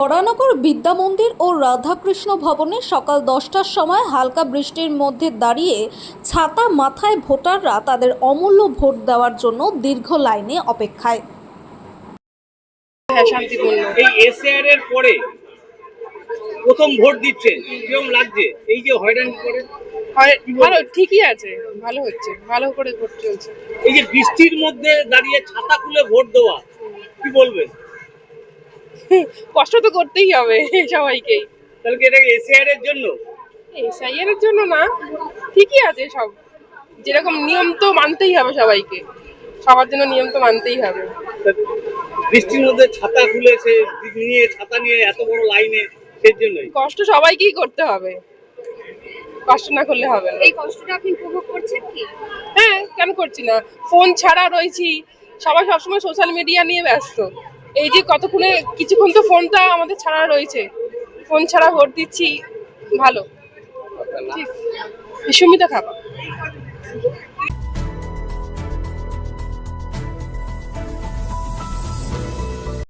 বরানগর বিদ্যা মন্দির ও রাধাকৃষ্ণ ভবনে সকাল 10টার সময় হালকা বৃষ্টির মধ্যে দাঁড়িয়ে ছাতা মাথায় ভোটাররা তাদের অমূল্য ভোট দেওয়ার জন্য দীর্ঘ লাইনে অপেক্ষায়। হ্যাঁ, শান্তিপূর্ণ। এই এসআর এর পরে প্রথম ভোট দিচ্ছেন, কিরকম লাগছে? এই যে হয়রানি করে ভালো, ঠিকই আছে, ভালো হচ্ছে, ভালো করে ভোট চলছে। এই যে বৃষ্টির মধ্যে দাঁড়িয়ে ছাতা খুলে ভোট দেওয়া, কি বলবেন? কষ্ট তো করতেই হবে সবাইকেই। তাহলে কি এটা এসআর এর জন্য? এসআইআর এর জন্য না, ঠিকই আছে সব। যেরকম নিয়ম তো মানতেই হবে সবাইকে, সবার জন্য নিয়ম তো মানতেই হবে। বৃষ্টির মধ্যে ছাতা খুলেছে, নিয়ে ছাতা নিয়ে এত বড় লাইনে, সেই জন্যই কষ্ট সবাইকেই করতে হবে, কষ্ট না করলে হবে না। এই কষ্টটা আপনি উপভোগ করছেন কি? হ্যাঁ, কেন করছি না? ফোন ছাড়া রয়েছি, সবাই সবসময় সোশ্যাল মিডিয়া নিয়ে ব্যস্ত। এই যে কতক্ষণে কিছুক্ষণ তো ফোনটা আমাদের ছাড়া রয়েছে, ফোন ছাড়া ভোট দিচ্ছি, ভালো। ঠিক, সুমিতা থাপা।